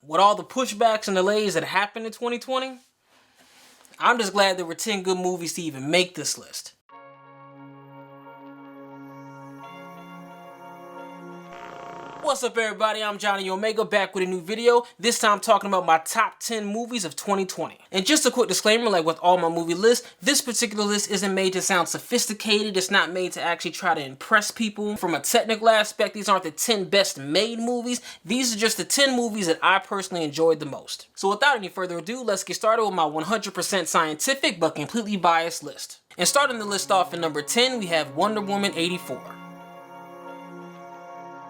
With all the pushbacks and delays that happened in 2020, I'm just glad there were 10 good movies to even make this list. What's up everybody, I'm Johnnie Omega back with a new video, this time talking about my top 10 movies of 2020. And just a quick disclaimer, like with all my movie lists, this particular list isn't made to sound sophisticated, it's not made to actually try to impress people. From a technical aspect, these aren't the 10 best made movies, these are just the 10 movies that I personally enjoyed the most. So without any further ado, let's get started with my 100% scientific but completely biased list. And starting the list off at number 10, we have Wonder Woman 84.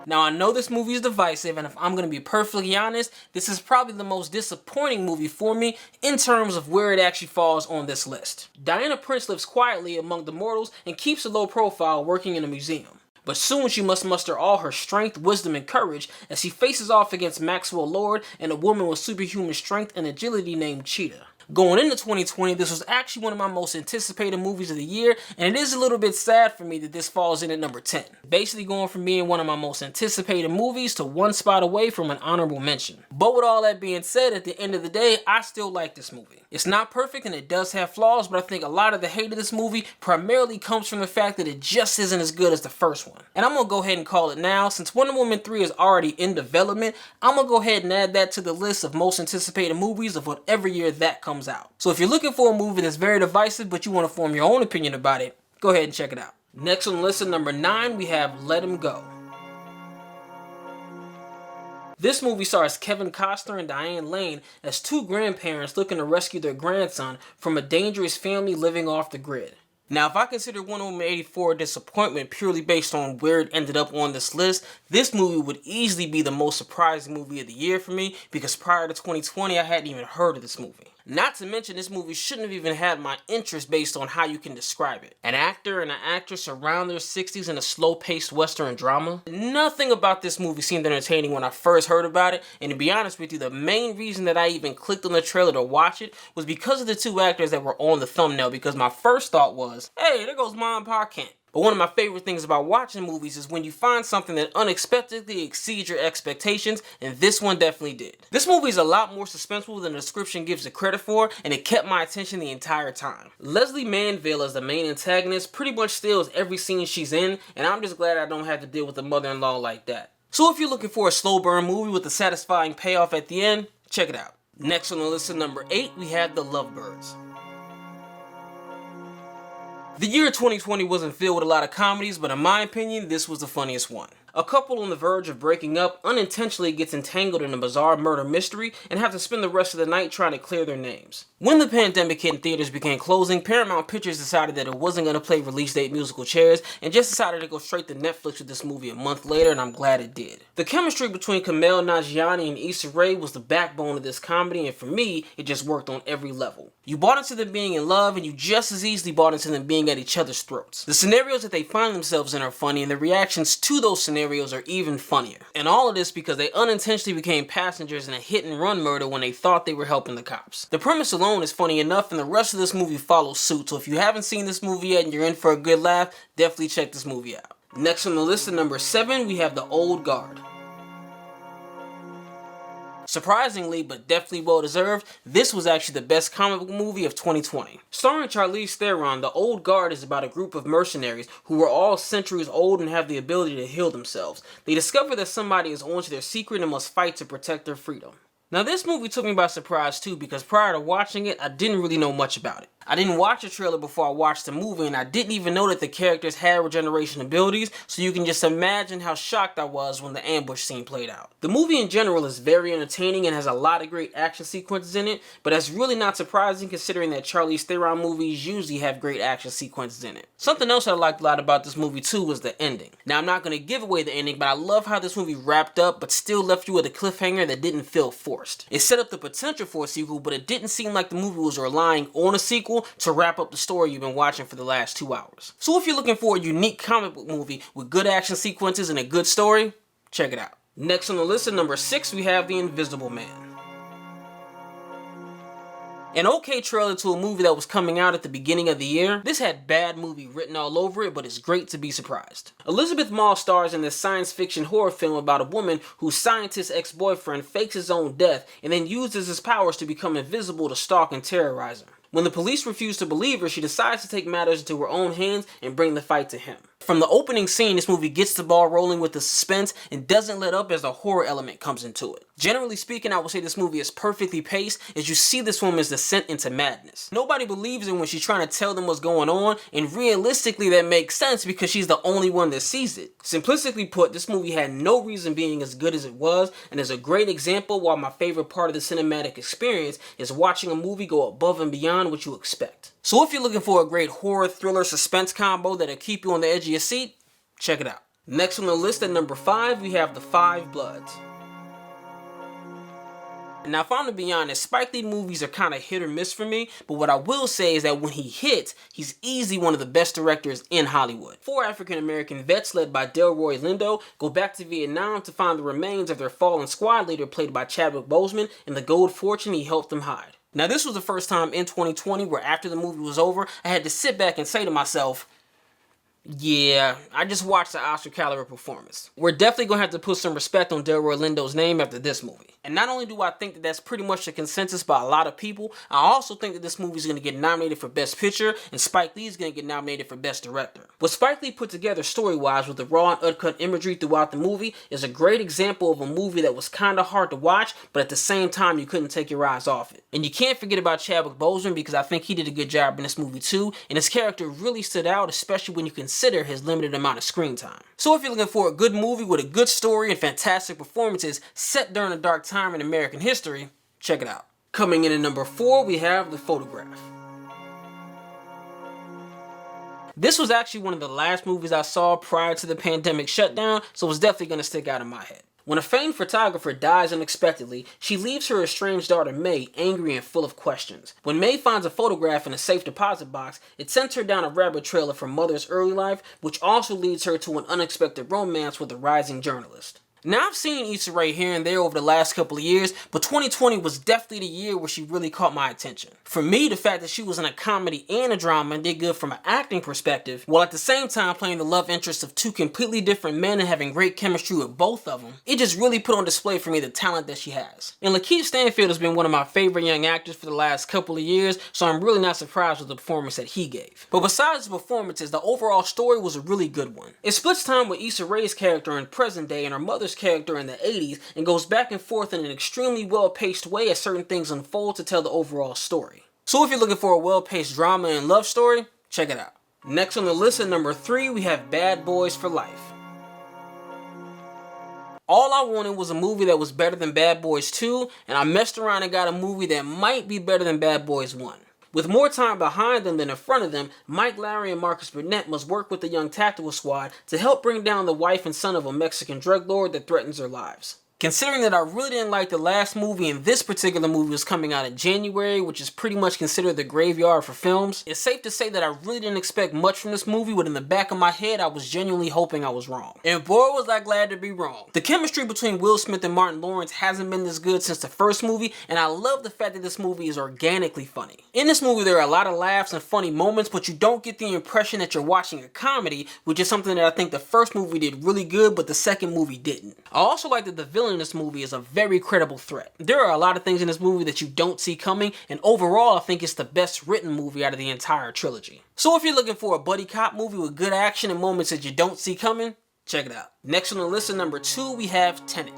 Now I know this movie is divisive, and if I'm going to be perfectly honest, this is probably the most disappointing movie for me in terms of where it actually falls on this list. Diana Prince lives quietly among the mortals and keeps a low profile working in a museum. But soon she must muster all her strength, wisdom, and courage as she faces off against Maxwell Lord and a woman with superhuman strength and agility named Cheetah. Going into 2020, this was actually one of my most anticipated movies of the year, and it is a little bit sad for me that this falls in at number 10. Basically going from being one of my most anticipated movies to one spot away from an honorable mention. But with all that being said, at the end of the day, I still like this movie. It's not perfect and it does have flaws, but I think a lot of the hate of this movie primarily comes from the fact that it just isn't as good as the first one. And I'm gonna go ahead and call it now. Since Wonder Woman 3 is already in development, I'm gonna go ahead and add that to the list of most anticipated movies of whatever year that comes out. So if you're looking for a movie that's very divisive but you want to form your own opinion about it, go ahead and check it out. Next on the list at number 9, we have Let 'Em Go. This movie stars Kevin Costner and Diane Lane as two grandparents looking to rescue their grandson from a dangerous family living off the grid. Now, if I consider Wonder Woman 84 a disappointment purely based on where it ended up on this list, this movie would easily be the most surprising movie of the year for me because prior to 2020, I hadn't even heard of this movie. Not to mention, this movie shouldn't have even had my interest based on how you can describe it. An actor and an actress around their 60s in a slow-paced Western drama. Nothing about this movie seemed entertaining when I first heard about it, and to be honest with you, the main reason that I even clicked on the trailer to watch it was because of the two actors that were on the thumbnail, because my first thought was, hey, there goes Ma and Pa Kent. But one of my favorite things about watching movies is when you find something that unexpectedly exceeds your expectations, and this one definitely did. This movie is a lot more suspenseful than the description gives it credit for, and it kept my attention the entire time. Leslie Manville as the main antagonist pretty much steals every scene she's in, and I'm just glad I don't have to deal with a mother-in-law like that. So if you're looking for a slow burn movie with a satisfying payoff at the end, check it out. Next on the list at number 8, we have The Lovebirds. The year 2020 wasn't filled with a lot of comedies, but in my opinion, this was the funniest one. A couple on the verge of breaking up unintentionally gets entangled in a bizarre murder mystery and have to spend the rest of the night trying to clear their names. When the pandemic hit and theaters began closing, Paramount Pictures decided that it wasn't going to play release date musical chairs and just decided to go straight to Netflix with this movie a month later, and I'm glad it did. The chemistry between Kumail Nanjiani and Issa Rae was the backbone of this comedy, and for me, it just worked on every level. You bought into them being in love, and you just as easily bought into them being at each other's throats. The scenarios that they find themselves in are funny, and the reactions to those scenarios are even funnier. And all of this because they unintentionally became passengers in a hit and run murder when they thought they were helping the cops. The premise alone is funny enough, and the rest of this movie follows suit, so if you haven't seen this movie yet and you're in for a good laugh, definitely check this movie out. Next on the list at number 7, we have The Old Guard. Surprisingly, but definitely well deserved, this was actually the best comic book movie of 2020. Starring Charlize Theron, The Old Guard is about a group of mercenaries who are all centuries old and have the ability to heal themselves. They discover that somebody is onto their secret and must fight to protect their freedom. Now this movie took me by surprise too, because prior to watching it, I didn't really know much about it. I didn't watch the trailer before I watched the movie, and I didn't even know that the characters had regeneration abilities, so you can just imagine how shocked I was when the ambush scene played out. The movie in general is very entertaining and has a lot of great action sequences in it, but that's really not surprising considering that Charlize Theron movies usually have great action sequences in it. Something else I liked a lot about this movie too was the ending. Now I'm not going to give away the ending, but I love how this movie wrapped up but still left you with a cliffhanger that didn't feel forced. It set up the potential for a sequel, but it didn't seem like the movie was relying on a sequel to wrap up the story you've been watching for the last 2 hours. So if you're looking for a unique comic book movie with good action sequences and a good story, check it out. Next on the list at number 6, we have The Invisible Man. An okay trailer to a movie that was coming out at the beginning of the year, this had bad movie written all over it, but it's great to be surprised. Elizabeth Moss stars in this science fiction horror film about a woman whose scientist ex-boyfriend fakes his own death and then uses his powers to become invisible to stalk and terrorize her. When the police refuse to believe her, she decides to take matters into her own hands and bring the fight to him. From the opening scene, this movie gets the ball rolling with the suspense and doesn't let up as the horror element comes into it. Generally speaking, I would say this movie is perfectly paced as you see this woman's descent into madness. Nobody believes her when she's trying to tell them what's going on, and realistically that makes sense because she's the only one that sees it. Simplistically put, this movie had no reason being as good as it was, and is a great example why my favorite part of the cinematic experience is watching a movie go above and beyond what you expect. So if you're looking for a great horror, thriller, suspense combo that'll keep you on the edge of your seat, check it out. Next on the list at number 5, we have The Five Bloods. Now, if I'm to be honest, Spike Lee movies are kind of hit or miss for me, but what I will say is that when he hits, he's easily one of the best directors in Hollywood. 4 African-American vets led by Delroy Lindo go back to Vietnam to find the remains of their fallen squad leader played by Chadwick Boseman and the gold fortune he helped them hide. Now, this was the first time in 2020 where after the movie was over, I had to sit back and say to myself, yeah, I just watched the Oscar caliber performance. We're definitely going to have to put some respect on Delroy Lindo's name after this movie. And not only do I think that that's pretty much the consensus by a lot of people, I also think that this movie is going to get nominated for Best Picture, and Spike Lee is going to get nominated for Best Director. What Spike Lee put together story-wise with the raw and uncut imagery throughout the movie is a great example of a movie that was kind of hard to watch, but at the same time you couldn't take your eyes off it. And you can't forget about Chadwick Boseman because I think he did a good job in this movie too, and his character really stood out, especially when you consider his limited amount of screen time. So if you're looking for a good movie with a good story and fantastic performances set during a dark time in American history, check it out. Coming in at number 4, we have The Photograph. This was actually one of the last movies I saw prior to the pandemic shutdown, so it's definitely going to stick out in my head. When a famed photographer dies unexpectedly, she leaves her estranged daughter May angry and full of questions. When May finds a photograph in a safe deposit box, it sends her down a rabbit trail of her mother's early life, which also leads her to an unexpected romance with a rising journalist. Now, I've seen Issa Rae here and there over the last couple of years, but 2020 was definitely the year where she really caught my attention. For me, the fact that she was in a comedy and a drama and did good from an acting perspective, while at the same time playing the love interest of 2 completely different men and having great chemistry with both of them, it just really put on display for me the talent that she has. And Lakeith Stanfield has been one of my favorite young actors for the last couple of years, so I'm really not surprised with the performance that he gave. But besides the performances, the overall story was a really good one. It splits time with Issa Rae's character in present day and her mother's character in the 80s and goes back and forth in an extremely well-paced way as certain things unfold to tell the overall story. So if you're looking for a well-paced drama and love story, check it out. Next on the list at number 3, we have Bad Boys for Life. All I wanted was a movie that was better than Bad Boys 2, and I messed around and got a movie that might be better than Bad Boys 1. With more time behind them than in front of them, Mike Lowrey and Marcus Burnett must work with the young tactical squad to help bring down the wife and son of a Mexican drug lord that threatens their lives. Considering that I really didn't like the last movie and this particular movie was coming out in January, which is pretty much considered the graveyard for films, it's safe to say that I really didn't expect much from this movie, but in the back of my head I was genuinely hoping I was wrong. And boy was I glad to be wrong. The chemistry between Will Smith and Martin Lawrence hasn't been this good since the first movie, and I love the fact that this movie is organically funny. In this movie there are a lot of laughs and funny moments, but you don't get the impression that you're watching a comedy, which is something that I think the first movie did really good, but the second movie didn't. I also like that the villain in this movie is a very credible threat. There are a lot of things in this movie that you don't see coming, and overall I think it's the best written movie out of the entire trilogy. So if you're looking for a buddy cop movie with good action and moments that you don't see coming, check it out. Next on the list at number 2, we have Tenet.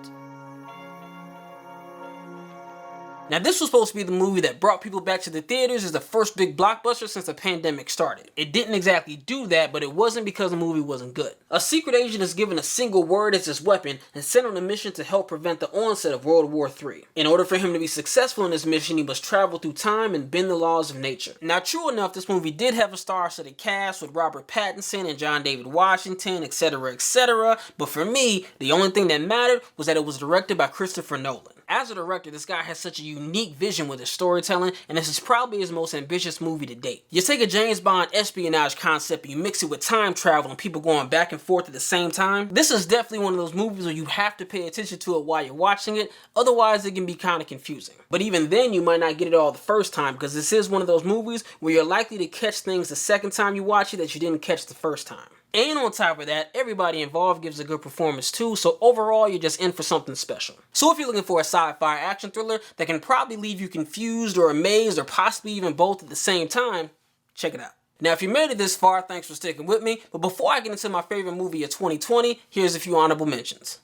Now, this was supposed to be the movie that brought people back to the theaters as the first big blockbuster since the pandemic started. It didn't exactly do that, but it wasn't because the movie wasn't good. A secret agent is given a single word as his weapon and sent on a mission to help prevent the onset of World War III. In order for him to be successful in this mission, he must travel through time and bend the laws of nature. Now, true enough, this movie did have a star-studded cast with Robert Pattinson and John David Washington, etc., etc., but for me, the only thing that mattered was that it was directed by Christopher Nolan. As a director, this guy has such a unique vision with his storytelling, and this is probably his most ambitious movie to date. You take a James Bond espionage concept and you mix it with time travel and people going back and forth at the same time. This is definitely one of those movies where you have to pay attention to it while you're watching it, otherwise it can be kind of confusing. But even then, you might not get it all the first time, because this is one of those movies where you're likely to catch things the second time you watch it that you didn't catch the first time. And on top of that, everybody involved gives a good performance too, so overall you're just in for something special. So if you're looking for a sci-fi action thriller that can probably leave you confused or amazed or possibly even both at the same time, check it out. Now if you made it this far, thanks for sticking with me, but before I get into my favorite movie of 2020, here's a few honorable mentions.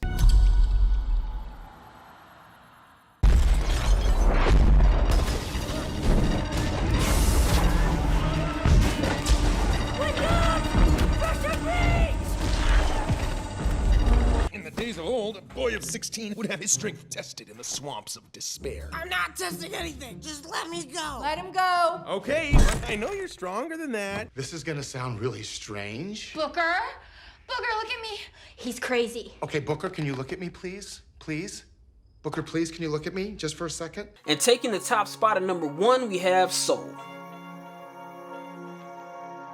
Days of old, a boy of 16 would have his strength tested in the swamps of despair. I'm not testing anything. Just let me go. Let him go. Okay, I know you're stronger than that. This is gonna sound really strange. Booker? Booker, look at me. He's crazy. Okay, Booker, can you look at me, please? Please? Booker, please, can you look at me just for a second? And taking the top spot at number 1, we have Soul.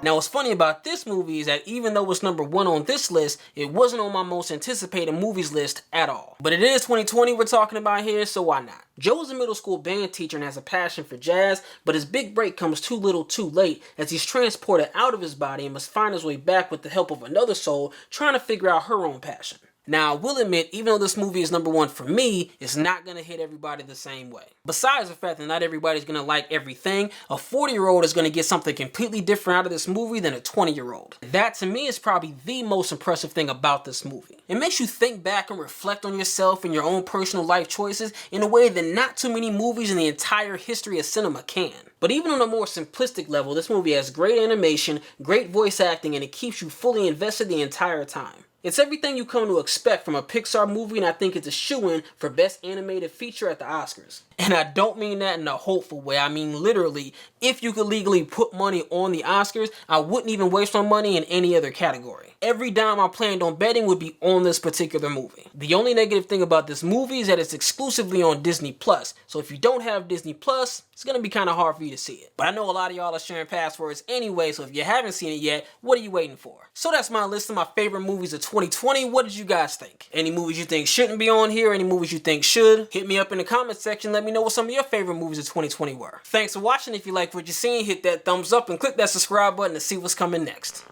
Now what's funny about this movie is that even though it's number 1 on this list, it wasn't on my most anticipated movies list at all. But it is 2020 we're talking about here, so why not? Joe is a middle school band teacher and has a passion for jazz, but his big break comes too little too late as he's transported out of his body and must find his way back with the help of another soul trying to figure out her own passion. Now, I will admit, even though this movie is number 1 for me, it's not going to hit everybody the same way. Besides the fact that not everybody's going to like everything, a 40-year-old is going to get something completely different out of this movie than a 20-year-old. That, to me, is probably the most impressive thing about this movie. It makes you think back and reflect on yourself and your own personal life choices in a way that not too many movies in the entire history of cinema can. But even on a more simplistic level, this movie has great animation, great voice acting, and it keeps you fully invested the entire time. It's everything you come to expect from a Pixar movie, and I think it's a shoo-in for Best Animated Feature at the Oscars. And I don't mean that in a hopeful way, I mean literally, if you could legally put money on the Oscars, I wouldn't even waste my money in any other category. Every dime I planned on betting would be on this particular movie. The only negative thing about this movie is that it's exclusively on Disney+, so if you don't have Disney+, it's gonna be kind of hard for you to see it. But I know a lot of y'all are sharing passwords anyway, so if you haven't seen it yet, what are you waiting for? So that's my list of my favorite movies of 2020. What did you guys think? Any movies you think shouldn't be on here? Any movies you think should? Hit me up in the comment section. Let me know what some of your favorite movies of 2020 were. Thanks for watching. If you like what you're seeing, hit that thumbs up and click that subscribe button to see what's coming next.